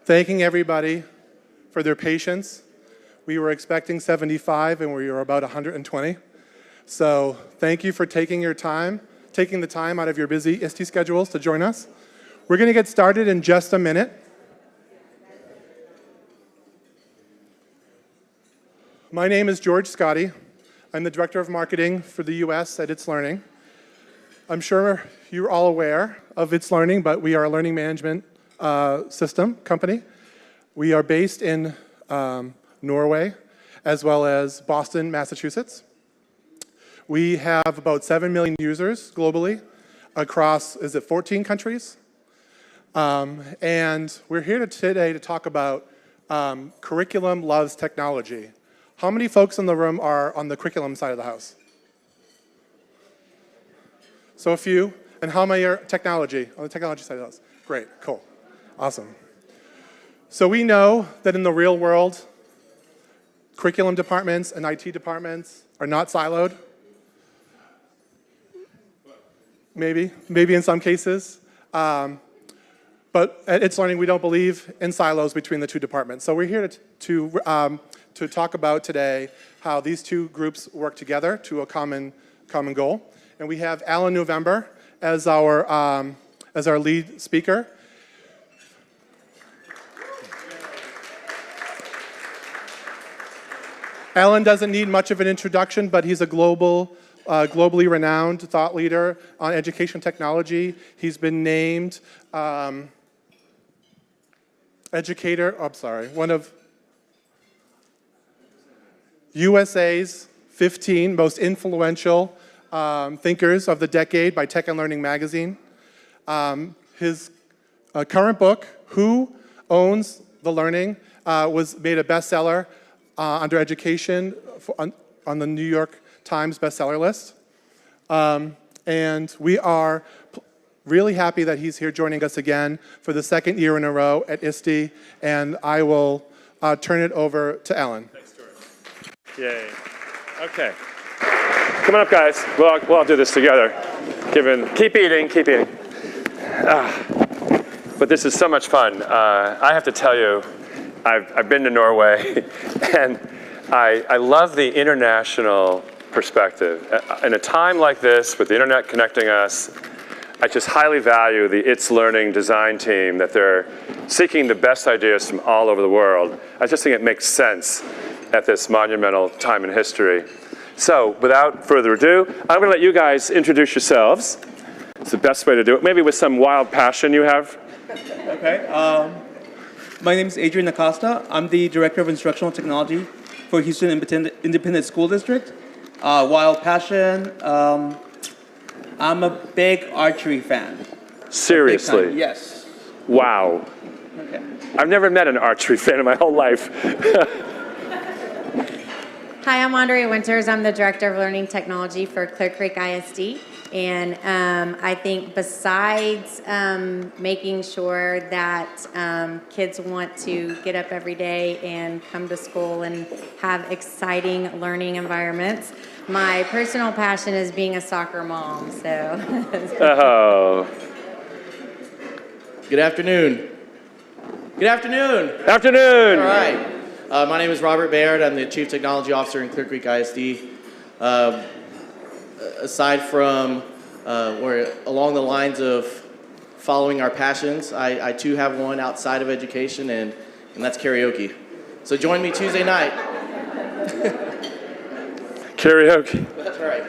thanking everybody for their patience. We were expecting 75 and we were about 120. So thank you for taking the time out of your busy ISTE schedules to join us. We're going to get started in just a minute. My name is George Scotti. I'm the Director of Marketing for the US at ITS Learning. I'm sure you're all aware of ITS Learning, but we are a learning management system company. We are based in Norway, as well as Boston, Massachusetts. We have about 7 million users globally across, 14 countries? And we're here today to talk about curriculum loves technology. How many folks in the room are on the curriculum side of the house? So a few. And how many are technology, on the technology side of the house? Great, cool, awesome. So we know that in the real world, curriculum departments and IT departments are not siloed. Maybe in some cases. But at ITS Learning, we don't believe in silos between the two departments. So we're here to talk about today how these two groups work together to a common goal. And we have Alan November as our lead speaker. Alan doesn't need much of an introduction, but he's a globally renowned thought leader on education technology. He's been named one of USA's 15 most influential thinkers of the decade by Tech and Learning magazine. His current book, Who Owns the Learning, was made a bestseller under education on the New York Times bestseller list. And we are really happy that he's here joining us again for the second year in a row at ISTE, and I will turn it over to Alan. Thanks, George. Yay. Okay. Come on up, guys. We'll all do this together. Keep eating. But this is so much fun. I have to tell you, I've been to Norway, and I love the international perspective. In a time like this, with the internet connecting us, I just highly value the ITS Learning design team, that they're seeking the best ideas from all over the world. I just think it makes sense at this monumental time in history. So, without further ado, I'm going to let you guys introduce yourselves. It's the best way to do it, maybe with some wild passion you have. Okay. My name is Adrian Acosta. I'm the Director of Instructional Technology for Houston Independent School District. Wild passion, I'm a big archery fan. Seriously? Yes. Wow. Okay. I've never met an archery fan in my whole life. Hi, I'm Andrea Winters. I'm the Director of Learning Technology for Clear Creek ISD. And I think besides making sure that kids want to get up every day and come to school and have exciting learning environments, my personal passion is being a soccer mom, so. Oh. Good afternoon. Good afternoon. Afternoon. All right. My name is Robert Baird. I'm the Chief Technology Officer in Clear Creek ISD. Aside from we're along the lines of following our passions, I too have one outside of education, and that's karaoke. So join me Tuesday night. Karaoke. That's right.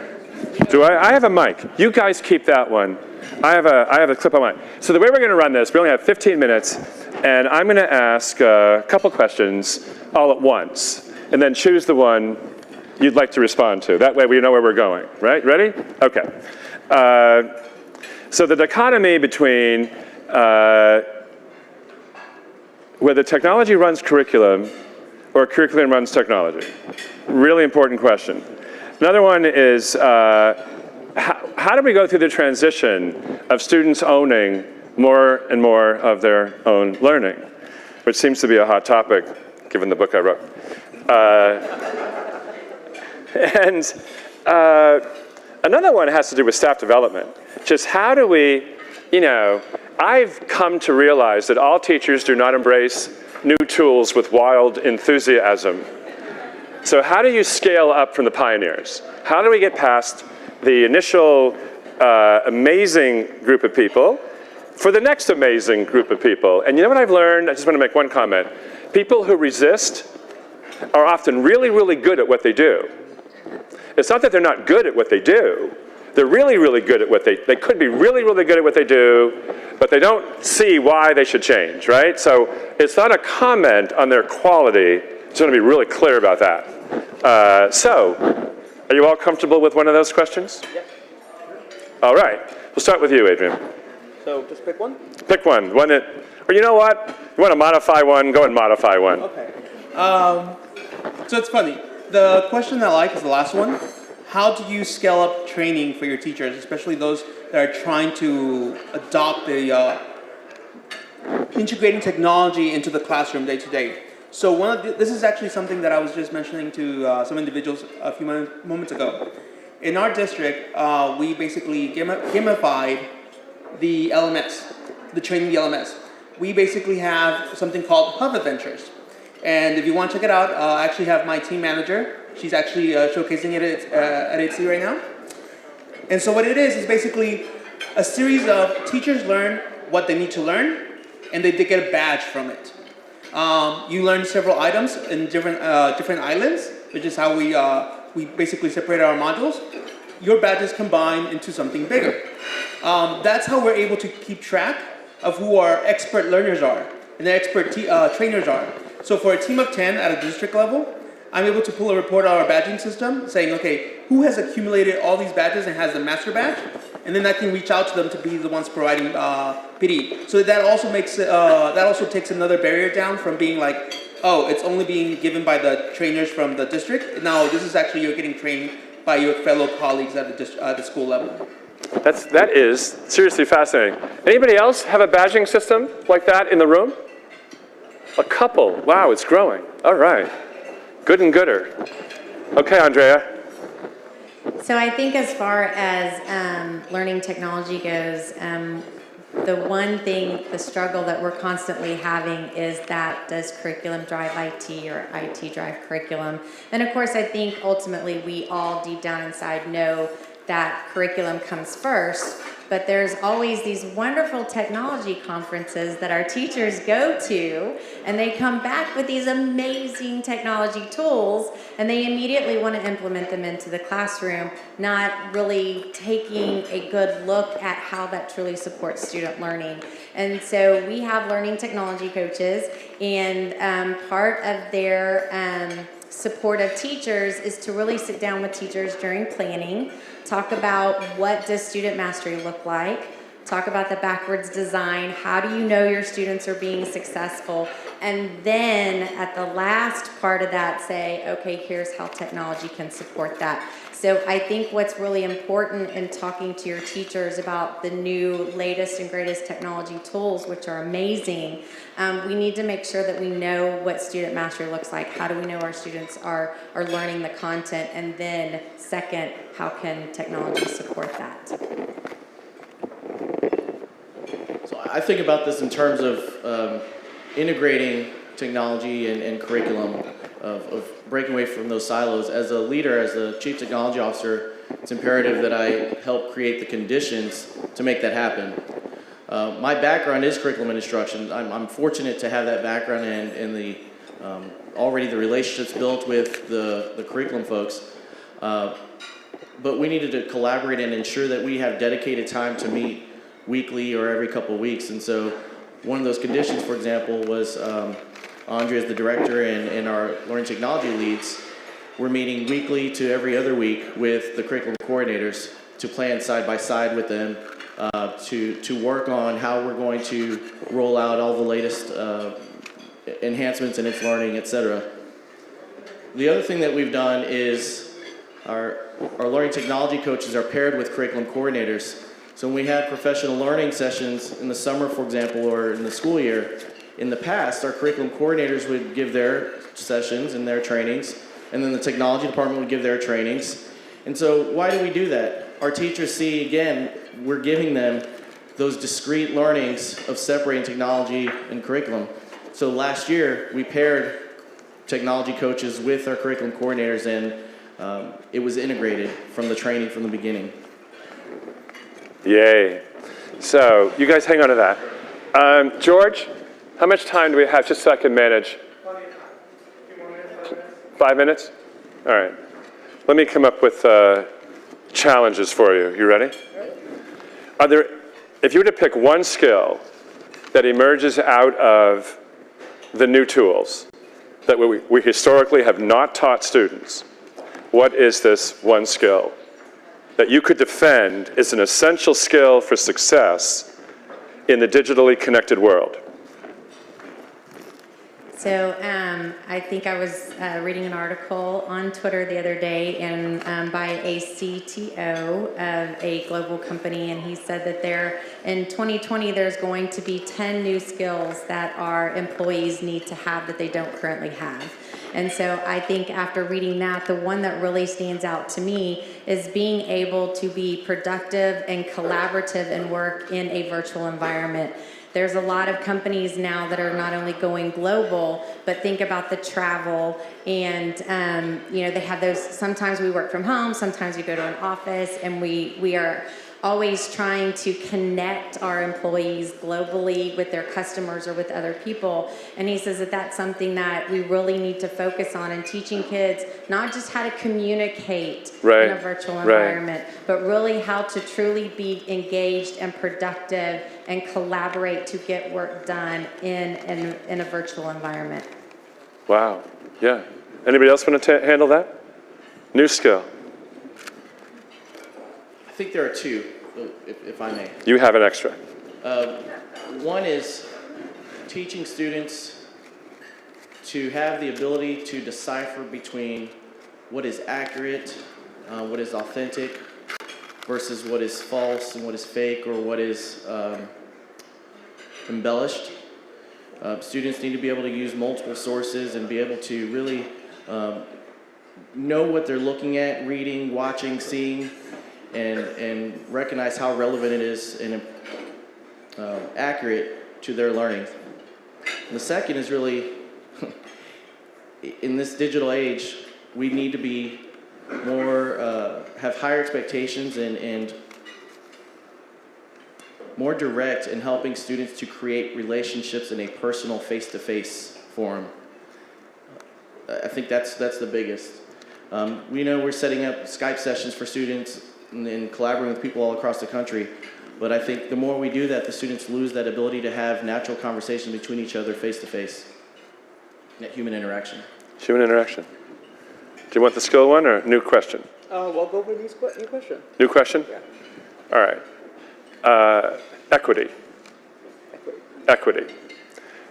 Do I have a mic. You guys keep that one. I have a clip on mine. So the way we're going to run this, we only have 15 minutes, and I'm going to ask a couple questions all at once, and then choose the one you'd like to respond to. That way we know where we're going, right? Ready? Okay. So the dichotomy between whether technology runs curriculum or curriculum runs technology. Really important question. Another one is how do we go through the transition of students owning more and more of their own learning, which seems to be a hot topic given the book I wrote. Another one has to do with staff development. Just how do we, I've come to realize that all teachers do not embrace new tools with wild enthusiasm. So how do you scale up from the pioneers? How do we get past the initial amazing group of people for the next amazing group of people? And you know what I've learned? I just want to make one comment. People who resist are often really, really good at what they do. It's not that they're not good at what they do. They're really, really good at what they could be really, really good at what they do, but they don't see why they should change, right? So it's not a comment on their quality. Just want to be really clear about that. So, are you all comfortable with one of those questions? Yep. All right. We'll start with you, Adrian. So just pick one? Pick one. One that, or you know what? You want to modify one, go and modify one. Okay. So it's funny. The question I like is the last one. How do you scale up training for your teachers, especially those that are trying to adopt the integrating technology into the classroom day to day? So this is actually something that I was just mentioning to some individuals a few moments ago. In our district, we basically gamified the LMS, the training the LMS. We basically have something called Hub Adventures. And if you want to check it out, I actually have my team manager. She's actually showcasing it at ISTE right now. And so what it is basically a series of teachers learn what they need to learn, and they get a badge from it. You learn several items in different islands, which is how we basically separate our modules. Your badges combine into something bigger. That's how we're able to keep track of who our expert learners are and the expert trainers are. So for a team of 10 at a district level, I'm able to pull a report on our badging system saying, okay, who has accumulated all these badges and has the master badge? And then I can reach out to them to be the ones providing PD. So that also makes that also takes another barrier down from being like, oh, it's only being given by the trainers from the district. Now this is actually you're getting trained by your fellow colleagues at the school level. That is seriously fascinating. Anybody else have a badging system like that in the room? A couple. Wow, it's growing. All right. Good and gooder. Okay, Andrea. So I think as far as learning technology goes, the one thing, the struggle that we're constantly having is that does curriculum drive IT or IT drive curriculum? And of course, I think ultimately we all deep down inside know that curriculum comes first, but there's always these wonderful technology conferences that our teachers go to, and they come back with these amazing technology tools, and they immediately want to implement them into the classroom, not really taking a good look at how that truly supports student learning. And so we have learning technology coaches, and part of their support of teachers is to really sit down with teachers during planning, talk about what does student mastery look like, talk about the backwards design, how do you know your students are being successful, and then at the last part of that say, okay, here's how technology can support that. So I think what's really important in talking to your teachers about the new latest and greatest technology tools, which are amazing, we need to make sure that we know what student mastery looks like. How do we know our students are learning the content? And then second, how can technology support that? So I think about this in terms of integrating technology and curriculum, of breaking away from those silos. As a leader, as a chief technology officer, it's imperative that I help create the conditions to make that happen. My background is curriculum and instruction. I'm fortunate to have that background and the already the relationships built with the curriculum folks. But we needed to collaborate and ensure that we have dedicated time to meet weekly or every couple of weeks. And so one of those conditions, for example, was Andre, as the director, and our learning technology leads, we're meeting weekly to every other week with the curriculum coordinators to plan side by side with them to work on how we're going to roll out all the latest enhancements in its learning, etc. The other thing that we've done is our learning technology coaches are paired with curriculum coordinators. So when we have professional learning sessions in the summer, for example, or in the school year, in the past, our curriculum coordinators would give their sessions and their trainings, and then the technology department would give their trainings. And so why do we do that? Our teachers see, again, we're giving them those discrete learnings of separating technology and curriculum. So last year, we paired technology coaches with our curriculum coordinators, and it was integrated from the training from the beginning. Yay. So you guys hang on to that. George, how much time do we have just so I can manage? 5 minutes? All right. Let me come up with challenges for you. You ready? Are there, if you were to pick one skill that emerges out of the new tools that we historically have not taught students, what is this one skill that you could defend is an essential skill for success in the digitally connected world? So I think I was reading an article on Twitter the other day and by a CTO of a global company, and he said that in 2020 there's going to be 10 new skills that our employees need to have that they don't currently have. And so I think after reading that, the one that really stands out to me is being able to be productive and collaborative and work in a virtual environment. There's a lot of companies now that are not only going global, but think about the travel and, they have those, sometimes we work from home, sometimes we go to an office, and we are always trying to connect our employees globally with their customers or with other people. And he says that that's something that we really need to focus on in teaching kids, not just how to communicate in a virtual environment, but really how to truly be engaged and productive and collaborate to get work done in a virtual environment. Wow. Yeah. Anybody else want to handle that? New skill. I think there are two, if I may. You have an extra. One is teaching students to have the ability to decipher between what is accurate, what is authentic, versus what is false and what is fake or what is embellished. Students need to be able to use multiple sources and be able to really know what they're looking at, reading, watching, seeing, and recognize how relevant it is and accurate to their learning. And the second is really, in this digital age, we need to be more, have higher expectations and more direct in helping students to create relationships in a personal face-to-face forum. I think that's the biggest. We know we're setting up Skype sessions for students and collaborating with people all across the country, but I think the more we do that, the students lose that ability to have natural conversation between each other face-to-face, that human interaction. Human interaction. Do you want the skill one or new question? We'll go for new question. New question? Yeah. All right. Equity. Equity.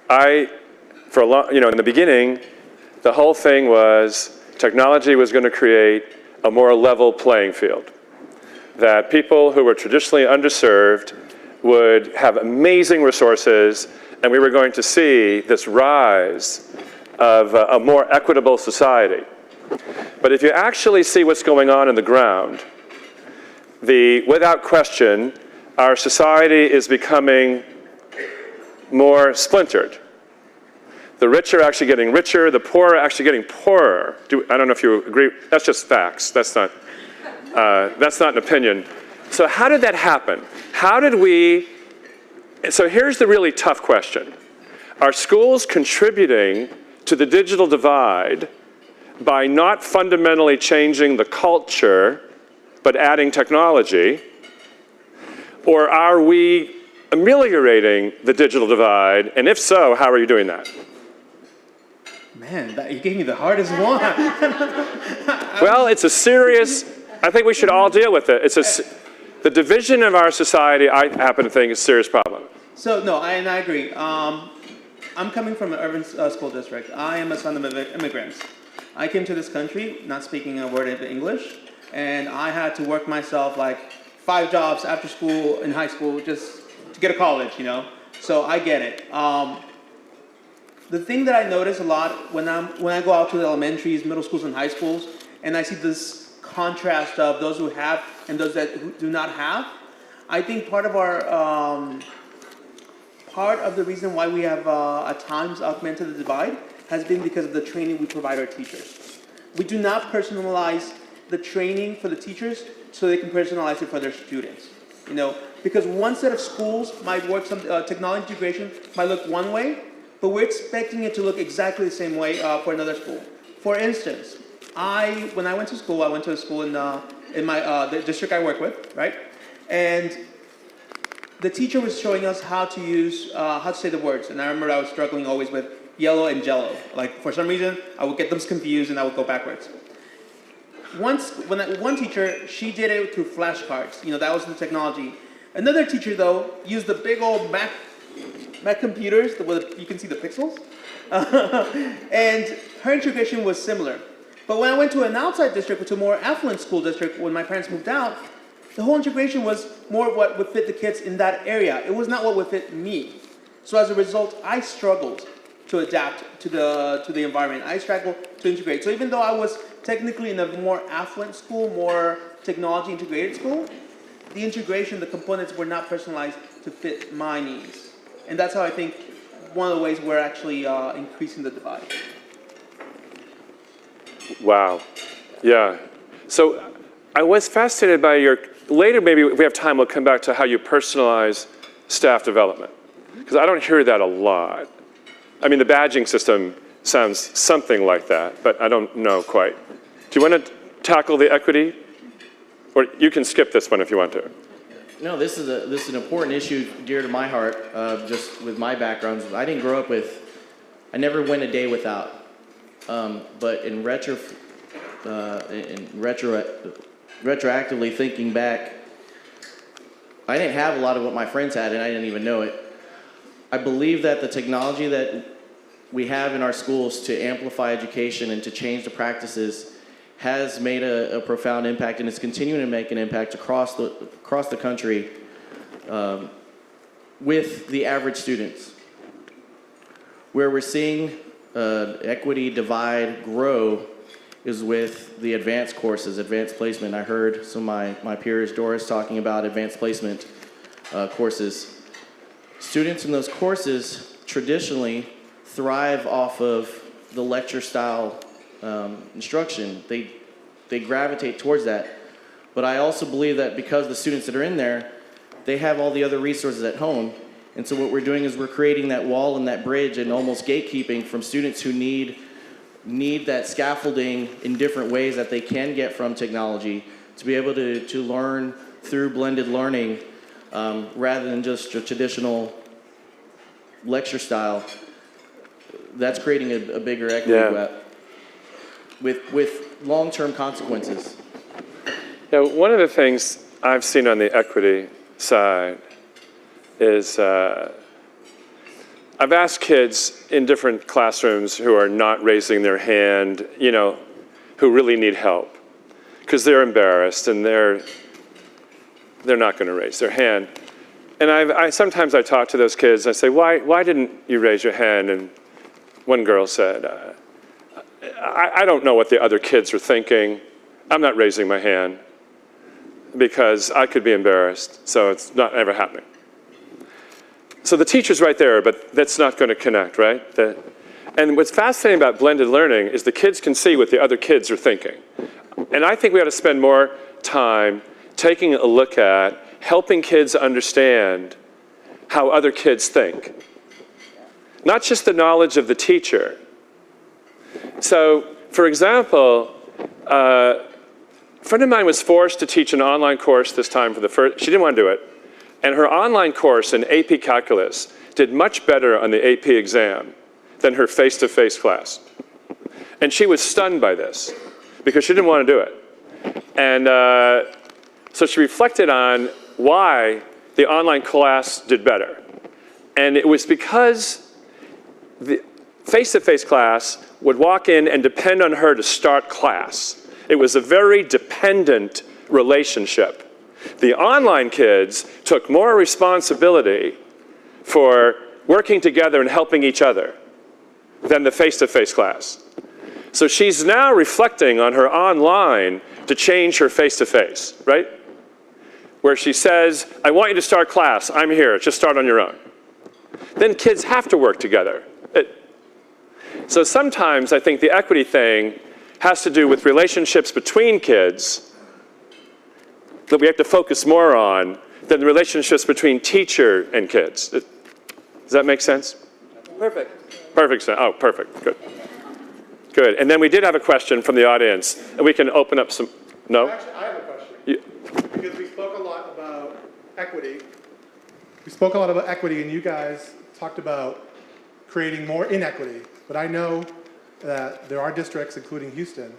For a long, in the beginning, the whole thing was technology was going to create a more level playing field. That people who were traditionally underserved would have amazing resources, and we were going to see this rise of a more equitable society. But if you actually see what's going on in the ground, without question, our society is becoming more splintered. The rich are actually getting richer, the poor are actually getting poorer. I don't know if you agree, that's just facts, that's not an opinion. So how did that happen? So here's the really tough question. Are schools contributing to the digital divide by not fundamentally changing the culture, but adding technology? Or are we ameliorating the digital divide? And if so, how are you doing that? Man, you gave me the hardest one. Well, it's a serious, I think we should all deal with it. The division of our society, I happen to think, is a serious problem. So, no, I agree. I'm coming from an urban school district. I am a son of immigrants. I came to this country not speaking a word of English, and I had to work myself like 5 jobs after school in high school just to get to college, So I get it. The thing that I notice a lot when I go out to the elementaries, middle schools, and high schools, and I see this contrast of those who have and those that do not have, I think part of the reason why we have at times augmented the divide has been because of the training we provide our teachers. We do not personalize the training for the teachers so they can personalize it for their students. Because one set of schools might work, some technology integration might look one way, but we're expecting it to look exactly the same way for another school. For instance, when I went to school, I went to a school in the district I work with, right? And the teacher was showing us how to say the words. And I remember I was struggling always with yellow and jello. Like, for some reason, I would get them confused and I would go backwards. One teacher, she did it through flashcards. That was the technology. Another teacher, though, used the big old Mac computers where you can see the pixels. And her integration was similar. But when I went to an outside district, to a more affluent school district, when my parents moved out, the whole integration was more what would fit the kids in that area. It was not what would fit me. So as a result, I struggled to adapt to the environment. I struggled to integrate. So even though I was technically in a more affluent school, more technology integrated school, the integration, the components were not personalized to fit my needs. And that's how I think one of the ways we're actually increasing the divide. Wow. Yeah. So I was fascinated by later maybe if we have time, we'll come back to how you personalize staff development. Because I don't hear that a lot. I mean, the badging system sounds something like that, but I don't know quite. Do you want to tackle the equity? Or you can skip this one if you want to. No, this is an important issue dear to my heart, just with my background. I didn't grow up I never went a day without. But retroactively thinking back, I didn't have a lot of what my friends had, and I didn't even know it. I believe that the technology that we have in our schools to amplify education and to change the practices has made a profound impact, and it's continuing to make an impact across the country with the average students. Where we're seeing equity divide grow is with the advanced courses, advanced placement. I heard some of my peers, Doris, talking about advanced placement courses. Students in those courses traditionally thrive off of the lecture style instruction. They gravitate towards that. But I also believe that because the students that are in there, they have all the other resources at home. And so what we're doing is we're creating that wall and that bridge and almost gatekeeping from students who need that scaffolding in different ways that they can get from technology to be able to learn through blended learning rather than just a traditional lecture style. That's creating a bigger equity gap with long-term consequences. Yeah, one of the things I've seen on the equity side is I've asked kids in different classrooms who are not raising their hand, who really need help, because they're embarrassed and they're not going to raise their hand. And sometimes I talk to those kids. I say, why didn't you raise your hand? And one girl said, I don't know what the other kids are thinking. I'm not raising my hand because I could be embarrassed, so it's not ever happening. So the teacher's right there, but that's not going to connect, right? And what's fascinating about blended learning is the kids can see what the other kids are thinking. And I think we ought to spend more time taking a look at helping kids understand how other kids think. Not just the knowledge of the teacher. So, for example, a friend of mine was forced to teach an online course this time for the first, she didn't want to do it. And her online course in AP Calculus did much better on the AP exam than her face-to-face class. And she was stunned by this because she didn't want to do it. And so she reflected on why the online class did better. And it was because the face-to-face class would walk in and depend on her to start class. It was a very dependent relationship. The online kids took more responsibility for working together and helping each other than the face-to-face class. So she's now reflecting on her online to change her face-to-face, right? where she says, I want you to start class, I'm here, just start on your own. Then kids have to work together. So sometimes I think the equity thing has to do with relationships between kids that we have to focus more on than the relationships between teacher and kids. Does that make sense? Perfect. Perfect. Oh, perfect. Good. Good. And then we did have a question from the audience, and we can open up some. No? Actually, I have a question. Because we spoke a lot about equity. We spoke a lot about equity, and you guys talked about creating more inequity. But I know that there are districts, including Houston,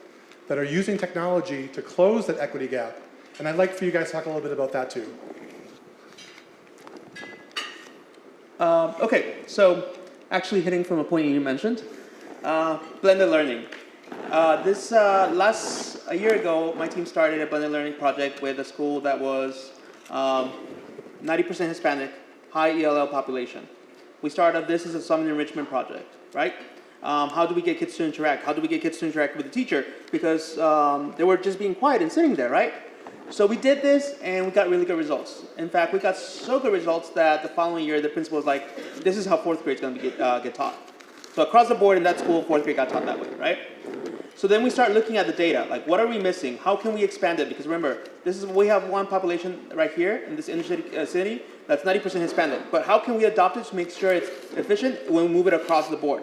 that are using technology to close that equity gap. And I'd like for you guys to talk a little bit about that too. Okay, so actually hitting from a point you mentioned, blended learning. A year ago, my team started a blended learning project with a school that was 90% Hispanic, high ELL population. We started this as a summer enrichment project, right? How do we get kids to interact? How do we get kids to interact with the teacher? Because they were just being quiet and sitting there, right? So we did this, and we got really good results. In fact, we got so good results that the following year, the principal was like, this is how fourth grade is going to get taught. So across the board in that school, fourth grade got taught that way, right? So then we start looking at the data, like what are we missing? How can we expand it? Because remember, we have one population right here in this inner city that's 90% Hispanic. But how can we adopt it to make sure it's efficient when we move it across the board?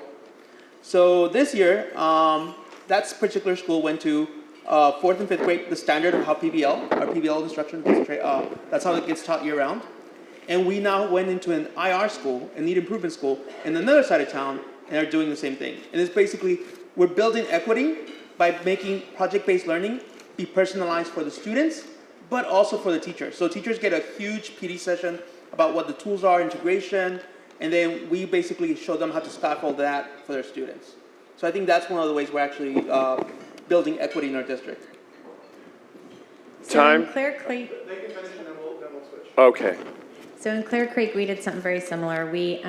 So this year, that particular school went to 4th and 5th grade, the standard of how our PBL instruction, that's how it gets taught year round. And we now went into an IR school, a need improvement school, in another side of town, and are doing the same thing. And it's basically, we're building equity by making project-based learning be personalized for the students, but also for the teachers. So teachers get a huge PD session about what the tools are, integration, and then we basically show them how to scaffold that for their students. So I think that's one of the ways we're actually building equity in our district. Time? So in Clear Creek, They can finish and then we'll switch. Okay. So in Clear Creek, we did something very similar. We,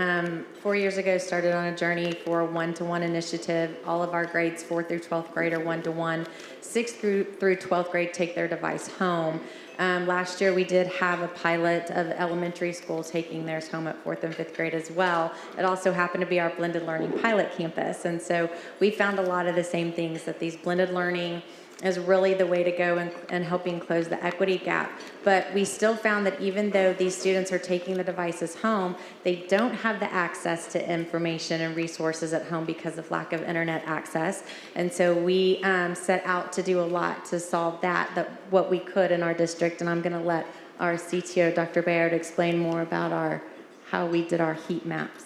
4 years ago, started on a journey for a one-to-one initiative. All of our grades, 4th through 12th grade, are one-to-one. 6th through 12th grade take their device home. Last year, we did have a pilot of elementary school taking theirs home at 4th and 5th grade as well. It also happened to be our blended learning pilot campus. And so we found a lot of the same things, that these blended learning is really the way to go in helping close the equity gap. But we still found that even though these students are taking the devices home, they don't have the access to information and resources at home because of lack of internet access. And so we set out to do a lot to solve that what we could in our district. And I'm going to let our CTO, Dr. Bayard, explain more about how we did our heat maps.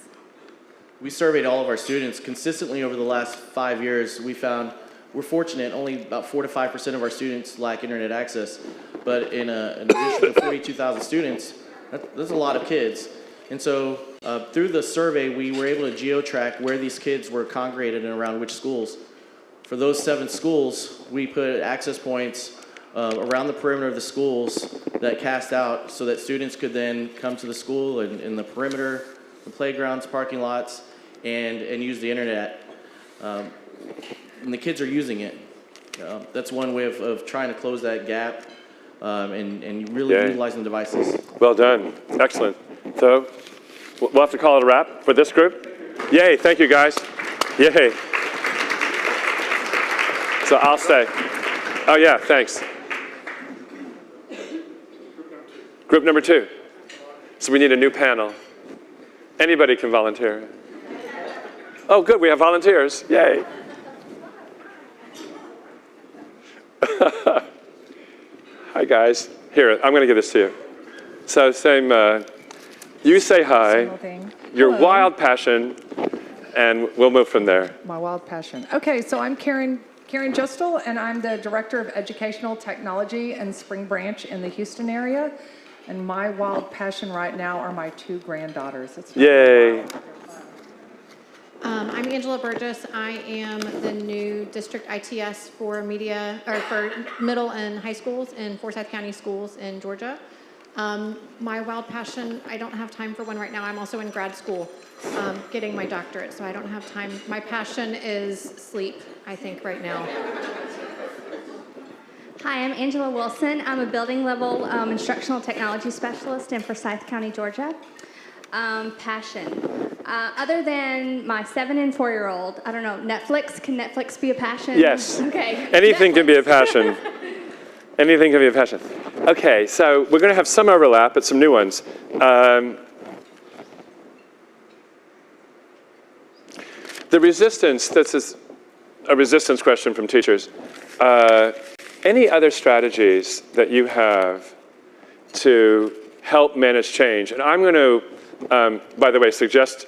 We surveyed all of our students consistently over the last 5 years. We found we're fortunate, only about 4 to 5% of our students lack internet access, but in an addition to 42,000 students, that's a lot of kids. And so through the survey, we were able to geo-track where these kids were congregated and around which schools. For those 7 schools, we put access points around the perimeter of the schools that cast out so that students could then come to the school and in the perimeter, the playgrounds, parking lots, and use the internet. And the kids are using it. That's one way of trying to close that gap and really utilizing devices. Well done. Excellent. So we'll have to call it a wrap for this group. Yay. Thank you, guys. Yay. So I'll stay. Oh, yeah. Thanks. Group number 2. So we need a new panel. Anybody can volunteer. Oh, good. We have volunteers. Yay. Hi, guys. Here, I'm going to give this to you. So same, you say hi, your Hello. wild passion, and we'll move from there. My wild passion. Okay, so I'm Karen Justel, and I'm the Director of Educational Technology in Spring Branch in the Houston area. And my wild passion right now are my 2 granddaughters. It's not Yay. wild. I'm Angela Burgess. I am the new district ITS for for middle and high schools in Forsyth County Schools in Georgia. My wild passion, I don't have time for one right now. I'm also in grad school getting my doctorate, so I don't have time. My passion is sleep, I think, right now. Hi, I'm Angela Wilson. I'm a building level instructional technology specialist in Forsyth County, Georgia. Passion. Other than my 7 and 4-year-old, I don't know, Netflix. Can Netflix be a passion? Yes. Okay. Anything Netflix. can be a passion. Anything can be a passion. Okay, so we're going to have some overlap, but some new ones. The resistance, this is a resistance question from teachers. Any other strategies that you have to help manage change? And I'm going to, by the way, suggest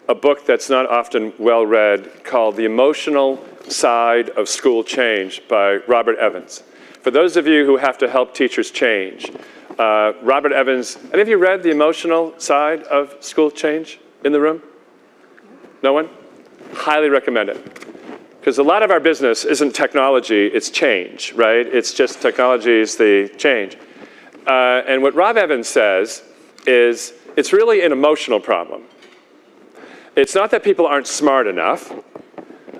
a book that's not often well read called The Emotional Side of School Change by Robert Evans. For those of you who have to help teachers change, Robert Evans, any of you read The Emotional Side of School Change in the room? No one? Highly recommend it. Because a lot of our business isn't technology, it's change, right? It's just technology is the change. And what Rob Evans says is it's really an emotional problem. It's not that people aren't smart enough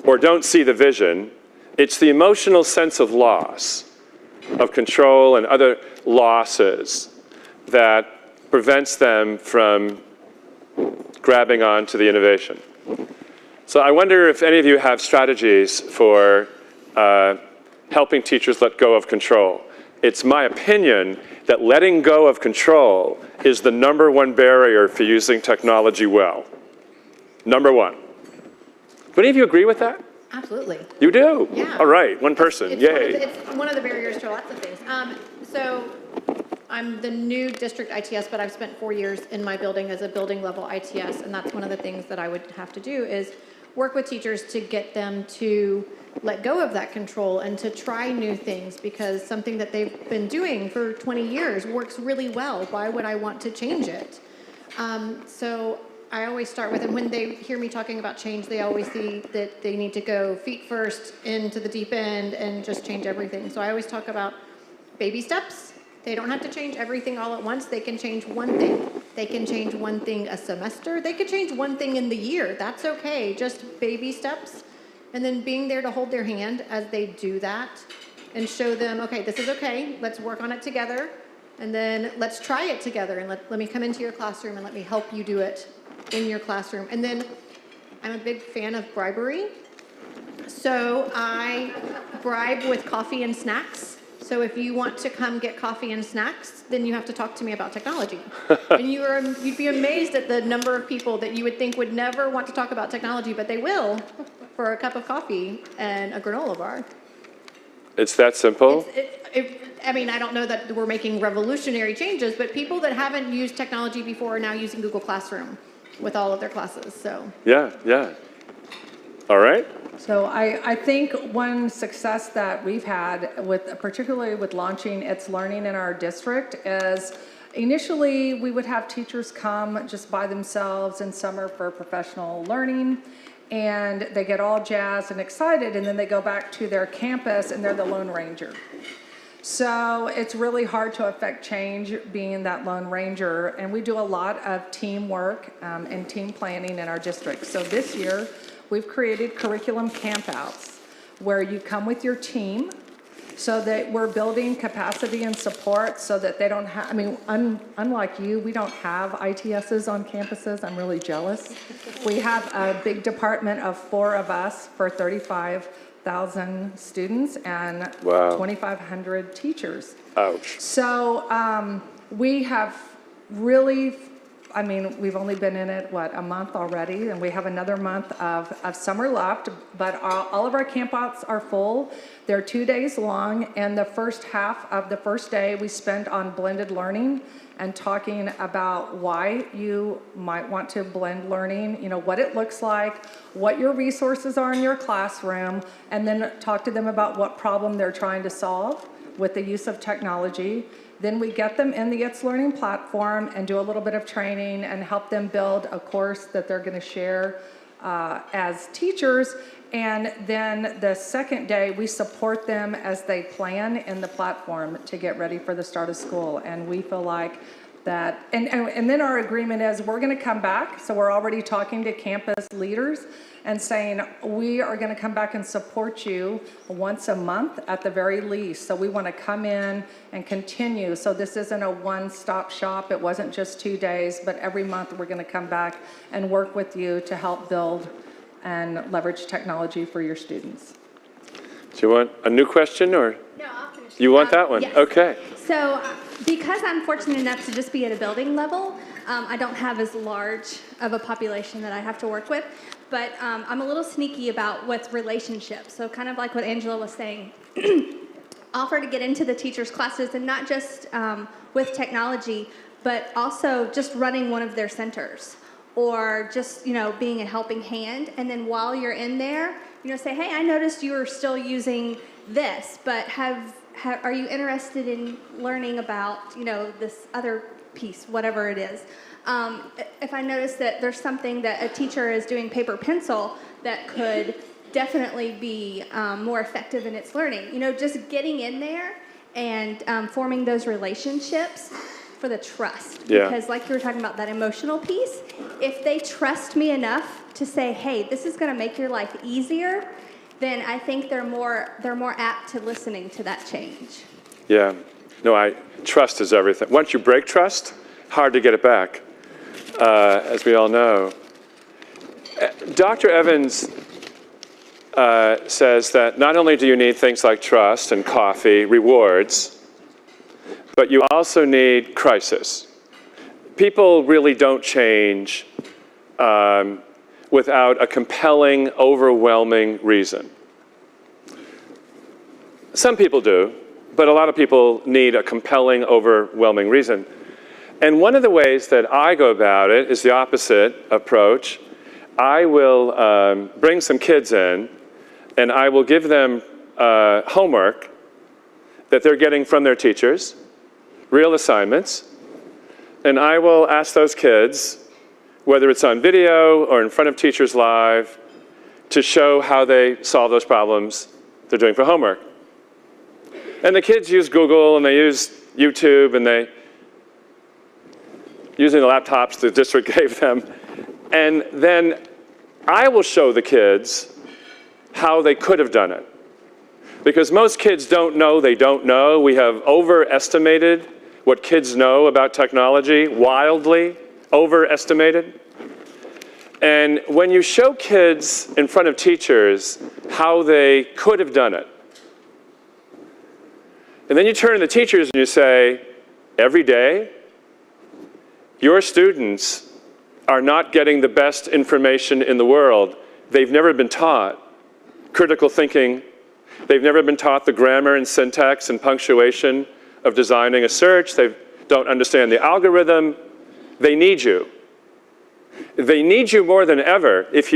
or don't see the vision. It's the emotional sense of loss, of control and other losses that prevents them from grabbing on to the innovation. So I wonder if any of you have strategies for helping teachers let go of control. It's my opinion that letting go of control is the #1 barrier for using technology well. #1. Do any of you agree with that? Absolutely. You do? Yeah. All right, one person, yay. It's one of the barriers to lots of things. So I'm the new district ITS, but I've spent 4 years in my building as a building level ITS, and that's one of the things that I would have to do is work with teachers to get them to let go of that control and to try new things, because something that they've been doing for 20 years works really well. Why would I want to change it? So I always start with, and when they hear me talking about change, they always see that they need to go feet first into the deep end and just change everything. So I always talk about baby steps. They don't have to change everything all at once. They can change one thing. They can change one thing a semester. They could change one thing in the year. That's okay. Just baby steps. And then being there to hold their hand as they do that and show them, okay, this is okay. Let's work on it together. And then let's try it together. And let me come into your classroom and let me help you do it in your classroom. And then I'm a big fan of bribery. So I bribe with coffee and snacks. So if you want to come get coffee and snacks, then you have to talk to me about technology. And you'd be amazed at the number of people that you would think would never want to talk about technology, but they will for a cup of coffee and a granola bar. It's that simple? I mean, I don't know that we're making revolutionary changes, but people that haven't used technology before are now using Google Classroom with all of their classes, so. Yeah, yeah. All right. So I think one success that we've had, particularly with launching It's Learning in our district, is initially we would have teachers come just by themselves in summer for professional learning, and they get all jazzed and excited, and then they go back to their campus and they're the Lone Ranger. So it's really hard to affect change being that Lone Ranger, and we do a lot of teamwork and team planning in our district. So this year, we've created curriculum campouts where you come with your team so that we're building capacity and support so that they don't have, I mean, unlike you, we don't have ITSs on campuses. I'm really jealous. We have a big department of 4 of us for 35,000 students and Wow. 2,500 teachers. Ouch. So we have really, I mean, we've only been in it, a month already, and we have another month of summer left, but all of our campouts are full. They're 2 days long, and the first half of the first day we spend on blended learning and talking about why you might want to blend learning, you know, what it looks like, what your resources are in your classroom, and then talk to them about what problem they're trying to solve with the use of technology. Then we get them in the It's Learning platform and do a little bit of training and help them build a course that they're going to share as teachers. And then the second day, we support them as they plan in the platform to get ready for the start of school. And we feel like that, and then our agreement is we're going to come back. So we're already talking to campus leaders and saying we are going to come back and support you once a month at the very least. So we want to come in and continue. So this isn't a one-stop shop. It wasn't just 2 days, but every month we're going to come back and work with you to help build and leverage technology for your students. Do you want a new question, or? No, I'll finish. You want that one? Yes. Okay. So because I'm fortunate enough to just be at a building level, I don't have as large of a population that I have to work with, but I'm a little sneaky about what's relationships. So kind of like what Angela was saying, offer to get into the teachers' classes, and not just with technology, but also just running one of their centers, or just, being a helping hand. And then while you're in there, say, hey, I noticed you were still using this, but are you interested in learning about, this other piece, whatever it is? If I notice that there's something that a teacher is doing paper pencil that could definitely be more effective in its learning, just getting in there and forming those relationships for the trust. Yeah. Because like you were talking about, that emotional piece, if they trust me enough to say, hey, this is going to make your life easier, then I think they're more apt to listening to that change. Yeah. No, trust is everything. Once you break trust, hard to get it back, as we all know. Dr. Evans says that not only do you need things like trust and coffee, rewards, but you also need crisis. People really don't change without a compelling, overwhelming reason. Some people do, but a lot of people need a compelling, overwhelming reason. And one of the ways that I go about it is the opposite approach. I will bring some kids in, and I will give them homework that they're getting from their teachers, real assignments, and I will ask those kids, whether it's on video or in front of teachers live, to show how they solve those problems they're doing for homework. And the kids use Google, and they use YouTube, and they using the laptops the district gave them. And then I will show the kids how they could have done it. Because most kids don't know they don't know. We have overestimated what kids know about technology, wildly overestimated. And when you show kids in front of teachers how they could have done it, and then you turn to the teachers and you say, every day, your students are not getting the best information in the world. They've never been taught critical thinking. They've never been taught the grammar and syntax and punctuation of designing a search. They don't understand the algorithm. They need you. They need you more than ever. If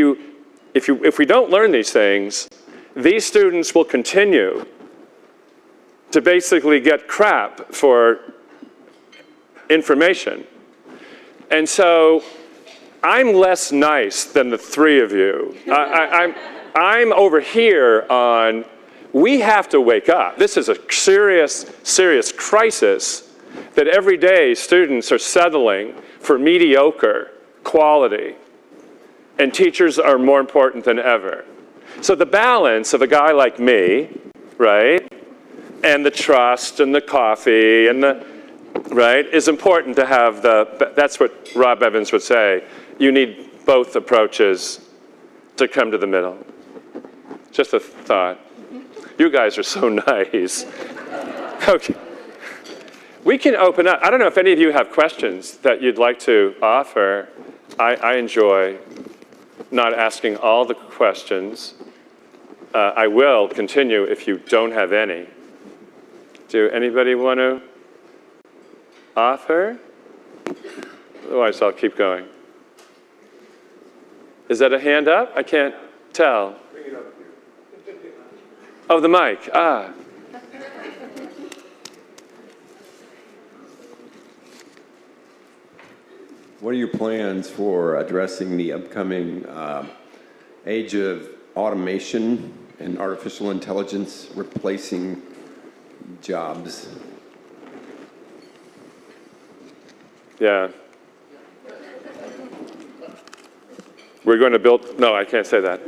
we don't learn these things, these students will continue to basically get crap for information. And so I'm less nice than the three of you. I'm over here on, we have to wake up. This is a serious, serious crisis that every day students are settling for mediocre quality, and teachers are more important than ever. So the balance of a guy like me, right, and the trust and the coffee and the, right, is important to have that's what Rob Evans would say. You need both approaches to come to the middle. Just a thought. You guys are so nice. Okay. We can open up. I don't know if any of you have questions that you'd like to offer. I enjoy not asking all the questions. I will continue if you don't have any. Do anybody want to offer? Otherwise, I'll keep going. Is that a hand up? I can't tell. Bring it up here. Oh, the mic. Ah. What are your plans for addressing the upcoming age of automation and artificial intelligence replacing jobs? Yeah. We're going to build, no, I can't say that.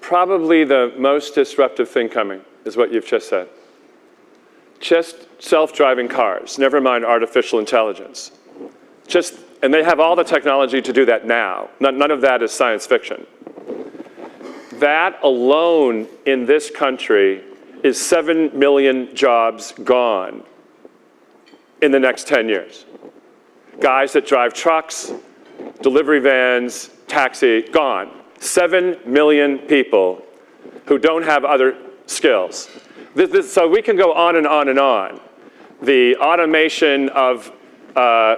Probably the most disruptive thing coming is what you've just said. Just self-driving cars, never mind artificial intelligence. And they have all the technology to do that now. None of that is science fiction. That alone in this country is 7 million jobs gone in the next 10 years. Guys that drive trucks, delivery vans, taxi, gone. 7 million people who don't have other skills. So we can go on and on and on. The automation of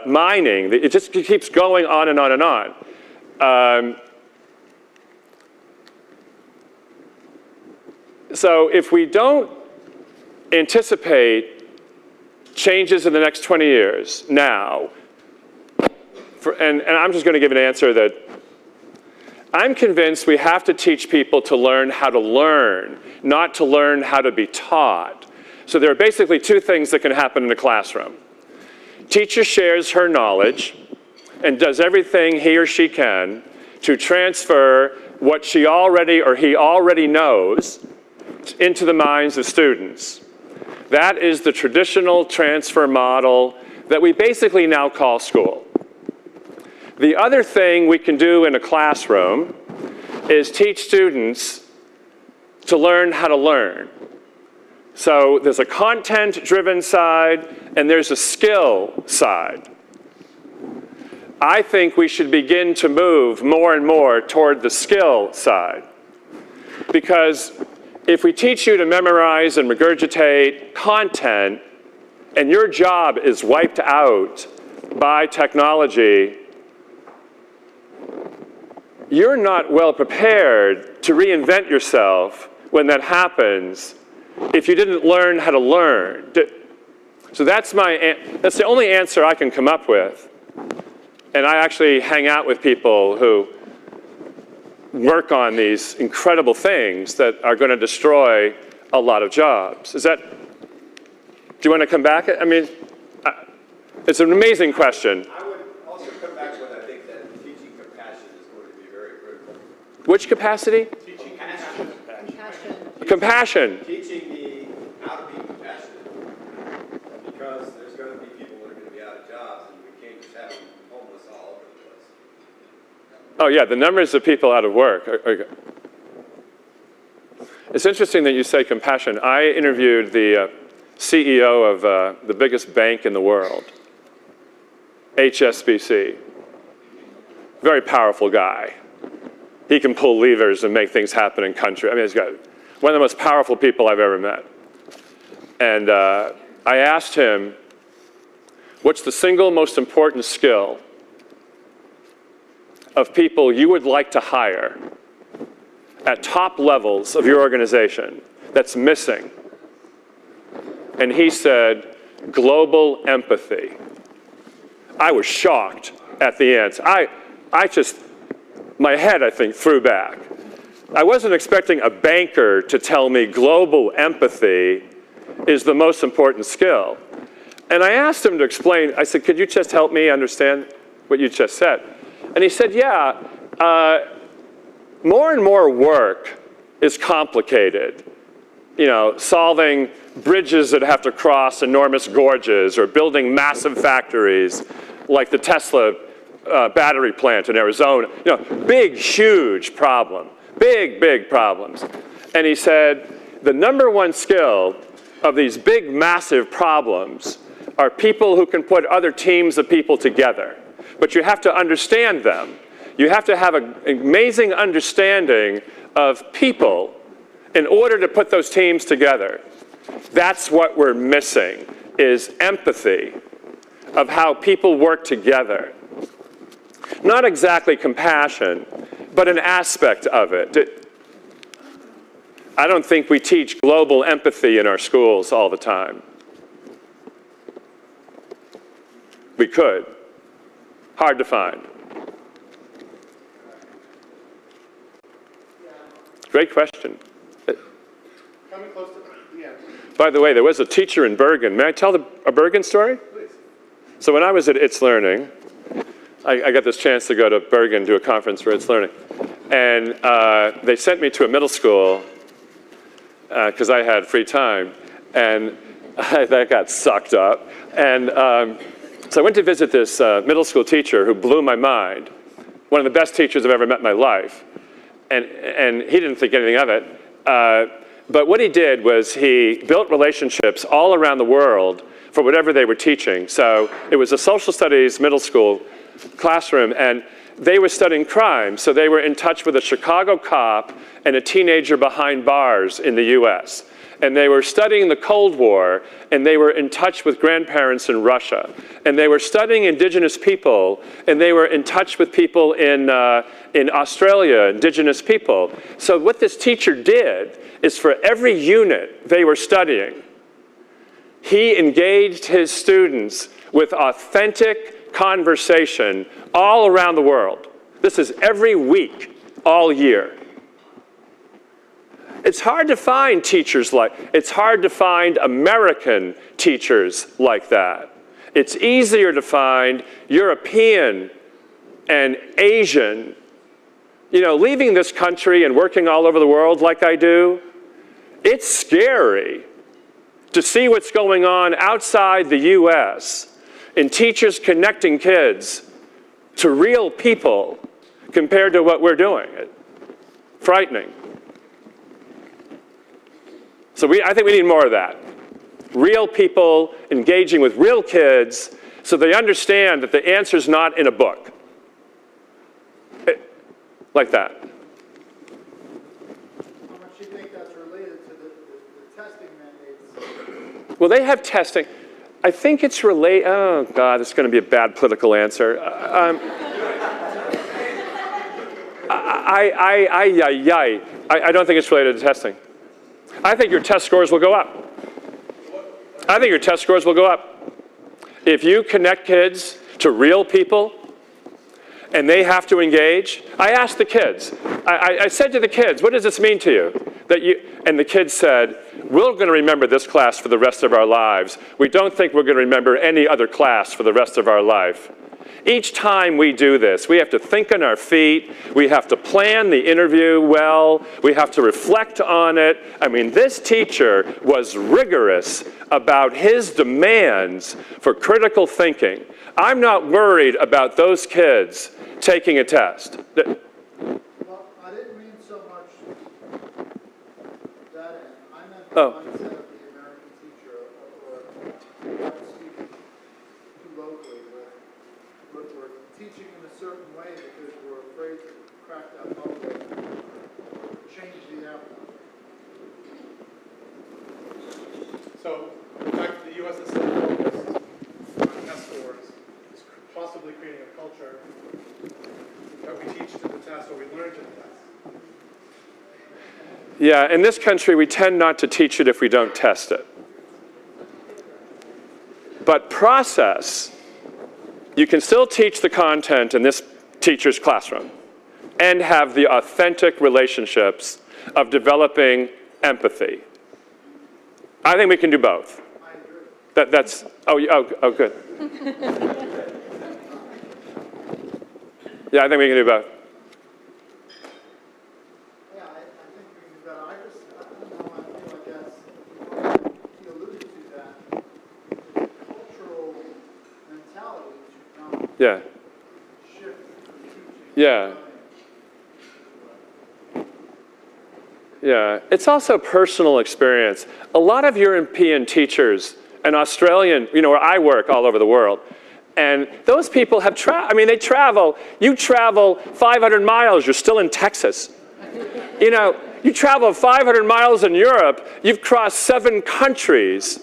mining, it just keeps going on and on and on. So if we don't anticipate changes in the next 20 years now, and I'm just going to give an answer that I'm convinced we have to teach people to learn how to learn, not to learn how to be taught. So there are basically two things that can happen in a classroom. Teacher shares her knowledge and does everything he or she can to transfer what she already or he already knows into the minds of students. That is the traditional transfer model that we basically now call school. The other thing we can do in a classroom is teach students to learn how to learn. So there's a content-driven side and there's a skill side. I think we should begin to move more and more toward the skill side. Because if we teach you to memorize and regurgitate content and your job is wiped out by technology, you're not well prepared to reinvent yourself when that happens if you didn't learn how to learn. So that's the only answer I can come up with. And I actually hang out with people who work on these incredible things that are going to destroy a lot of jobs. Do you want to come back? I mean, it's an amazing question. I would also come back with, I think, that teaching compassion is going to be very critical. Which capacity? Teaching compassion. Compassion. Teaching how to be compassionate. Because there's going to be people that are going to be out of jobs, and we can't just have them homeless all over the place. Oh, yeah, the numbers of people out of work. It's interesting that you say compassion. I interviewed the CEO of the biggest bank in the world, HSBC. Very powerful guy. He can pull levers and make things happen in country. I mean, he's got one of the most powerful people I've ever met. And I asked him, what's the single most important skill of people you would like to hire at top levels of your organization that's missing? And he said, global empathy. I was shocked at the answer. My head, I think, threw back. I wasn't expecting a banker to tell me global empathy is the most important skill. And I asked him to explain. I said, could you just help me understand what you just said? And he said, yeah, more and more work is complicated. You know, solving bridges that have to cross enormous gorges or building massive factories like the Tesla battery plant in Arizona. You know, big, huge problem. Big, big problems. And he said, the number one skill of these big, massive problems are people who can put other teams of people together. But you have to understand them. You have to have an amazing understanding of people in order to put those teams together. That's what we're missing, is empathy of how people work together. Not exactly compassion, but an aspect of it. I don't think we teach global empathy in our schools all the time. We could. Hard to find. Great question. Coming close to, By the way, there was a teacher in Bergen. May I tell a Bergen story? Please. So when I was at ITS Learning, I got this chance to go to Bergen to a conference for ITS Learning. And they sent me to a middle school because I had free time. And that got sucked up. And so I went to visit this middle school teacher who blew my mind. One of the best teachers I've ever met in my life. And he didn't think anything of it. But what he did was he built relationships all around the world for whatever they were teaching. So it was a social studies middle school classroom, and they were studying crime. So they were in touch with a Chicago cop and a teenager behind bars in the US. And they were studying the Cold War, and they were in touch with grandparents in Russia. And they were studying indigenous people, and they were in touch with people in Australia, indigenous people. So what this teacher did is for every unit they were studying, he engaged his students with authentic conversation all around the world. This is every week, all year. It's hard to find teachers it's hard to find American teachers like that. It's easier to find European and Asian. You know, leaving this country and working all over the world like I do, it's scary to see what's going on outside the US in teachers connecting kids to real people compared to what we're doing. Frightening. So I think we need more of that. Real people engaging with real kids so they understand that the answer's not in a book. Like that. How much do you think that's related to the testing mandates? Well, they have testing. I think it's related. Oh, God, it's going to be a bad political answer. I don't think it's related to testing. I think your test scores will go up. I think your test scores will go up. If you connect kids to real people and they have to engage, I asked the kids, I said to the kids, what does this mean to you? And the kids said, we're going to remember this class for the rest of our lives. We don't think we're going to remember any other class for the rest of our life. Each time we do this, we have to think on our feet. We have to plan the interview well. We have to reflect on it. I mean, this teacher was rigorous about his demands for critical thinking. I'm not worried about those kids taking a test. Well, I didn't mean so much that end. I meant the mindset of the American teacher or speaking too locally with we're teaching in a certain way because we're afraid to crack that bubble or change the outcome. So the fact that the U.S. is so focused on test scores is possibly creating a culture that we teach to the test or we learn to the test. Yeah, in this country, we tend not to teach it if we don't test it. But process, you can still teach the content in this teacher's classroom and have the authentic relationships of developing empathy. I think we can do both. That's good. Yeah, I think we can do both. Yeah, I think we can do that. I feel like that's, you alluded to that, cultural mentality to not Yeah. shift from teaching. Yeah. Yeah, it's also personal experience. A lot of European teachers and Australian, where I work all over the world, and those people have they travel. You travel 500 miles, you're still in Texas. You travel 500 miles in Europe, you've crossed 7 countries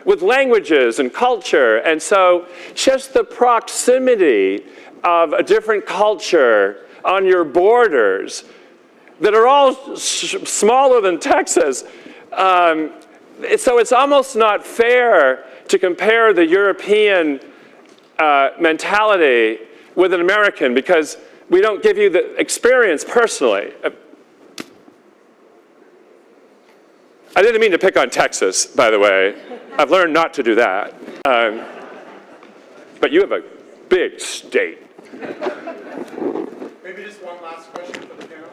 with languages and culture. And so just the proximity of a different culture on your borders that are all smaller than Texas. So it's almost not fair to compare the European mentality with an American because we don't give you the experience personally. I didn't mean to pick on Texas, by the way. I've learned not to do that. But you have a big state. Maybe just one last question for the panel,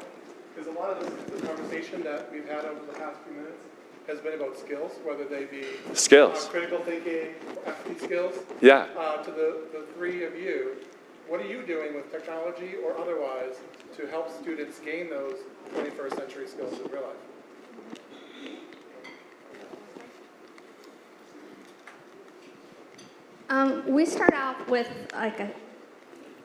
because a lot of the conversation that we've had over the past few minutes has been about skills, whether they be Skills. critical thinking, FT skills. Yeah. To the three of you, what are you doing with technology or otherwise to help students gain those 21st century skills in real life? We start out with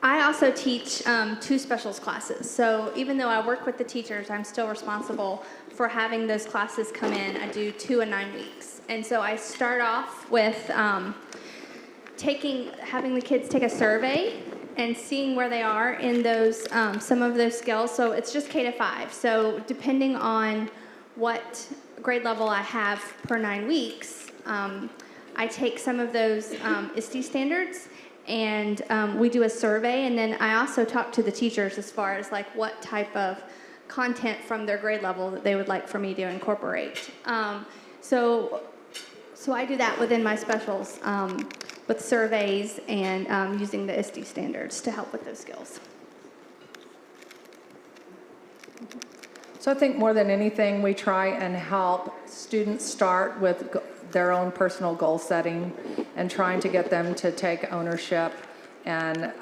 I also teach 2 specials classes. So even though I work with the teachers, I'm still responsible for having those classes come in. I do 2 and 9 weeks. And so I start off with having the kids take a survey and seeing where they are in those some of those skills. So it's just K to 5. So depending on what grade level I have per 9 weeks, I take some of those ISTE standards and we do a survey, and then I also talk to the teachers as far as like what type of content from their grade level that they would like for me to incorporate. So I do that within my specials with surveys and using the ISTE standards to help with those skills. So I think more than anything, we try and help students start with their own personal goal setting and trying to get them to take ownership and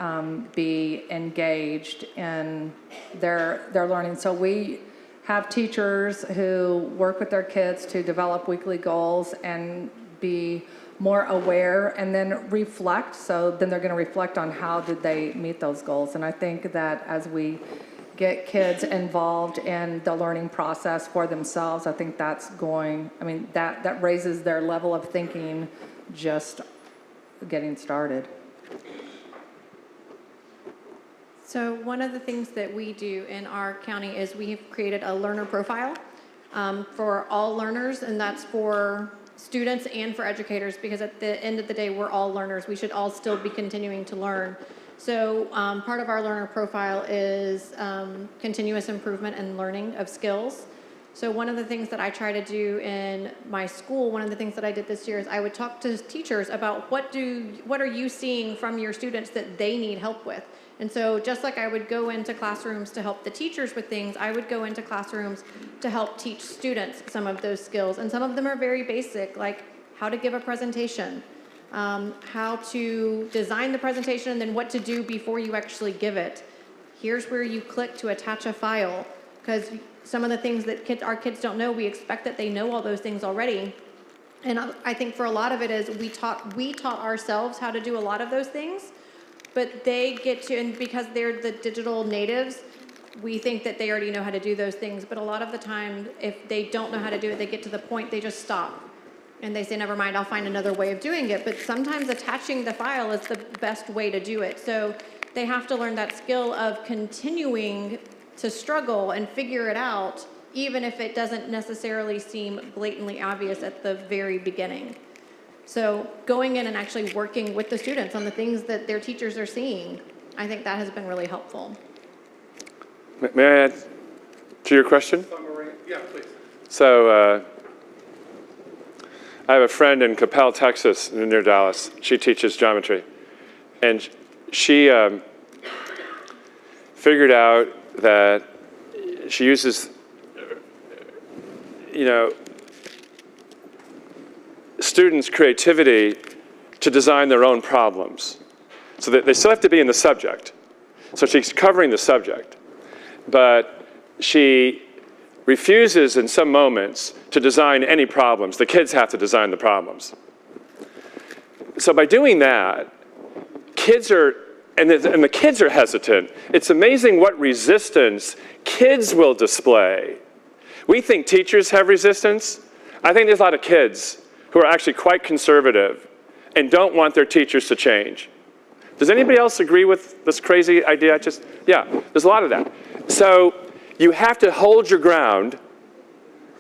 be engaged in their learning. So we have teachers who work with their kids to develop weekly goals and be more aware and then reflect. So then they're going to reflect on how did they meet those goals. And I think that as we get kids involved in the learning process for themselves, I think that's that raises their level of thinking just getting started. So one of the things that we do in our county is we have created a learner profile for all learners, and that's for students and for educators, because at the end of the day, we're all learners. We should all still be continuing to learn. So part of our learner profile is continuous improvement and learning of skills. So one of the things that I try to do in my school, one of the things that I did this year is I would talk to teachers about what are you seeing from your students that they need help with. And so just like I would go into classrooms to help the teachers with things, I would go into classrooms to help teach students some of those skills. And some of them are very basic, like how to give a presentation, how to design the presentation, and then what to do before you actually give it. Here's where you click to attach a file, because some of the things that our kids don't know, we expect that they know all those things already. And I think for a lot of it is we taught ourselves how to do a lot of those things, but they get to, and because they're the digital natives, we think that they already know how to do those things. But a lot of the time, if they don't know how to do it, they get to the point, they just stop. And they say, never mind, I'll find another way of doing it. But sometimes attaching the file is the best way to do it. So they have to learn that skill of continuing to struggle and figure it out, even if it doesn't necessarily seem blatantly obvious at the very beginning. So going in and actually working with the students on the things that their teachers are seeing, I think that has been really helpful. May I add to your question? Yeah, please. So I have a friend in Campouts, Texas, near Dallas. She teaches geometry. And she figured out that she uses, students' creativity to design their own problems. So that they still have to be in the subject. So she's covering the subject. But she refuses in some moments to design any problems. The kids have to design the problems. So by doing that, the kids are hesitant. It's amazing what resistance kids will display. We think teachers have resistance. I think there's a lot of kids who are actually quite conservative and don't want their teachers to change. Does anybody else agree with this crazy idea? Yeah, there's a lot of that. So you have to hold your ground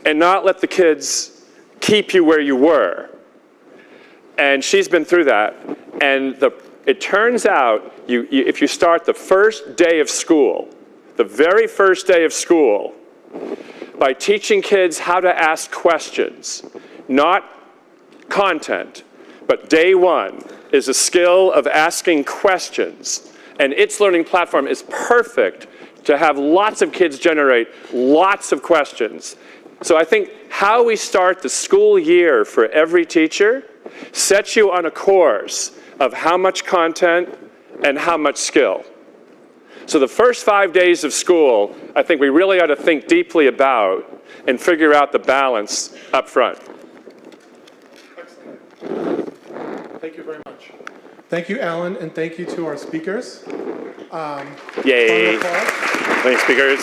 and not let the kids keep you where you were. And she's been through that. And it turns out, if you start the first day of school, the very first day of school, by teaching kids how to ask questions, not content, but day one is a skill of asking questions. And its learning platform is perfect to have lots of kids generate lots of questions. So I think how we start the school year for every teacher sets you on a course of how much content and how much skill. So the first 5 days of school, I think we really ought to think deeply about and figure out the balance up front. Thank you very much. Thank you, Alan, and thank you to our speakers. Yay. Thanks, speakers.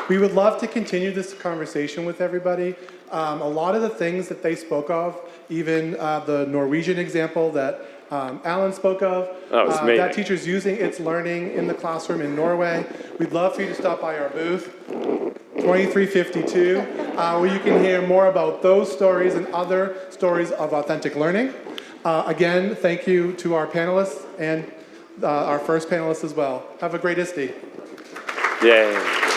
We would love to continue this conversation with everybody. A lot of the things that they spoke of, even the Norwegian example that Alan spoke of, that teacher's using its learning in the classroom in Norway. We'd love for you to stop by our booth, 2352, where you can hear more about those stories and other stories of authentic learning. Again, thank you to our panelists and our first panelist as well. Have a great ISTE. Yay.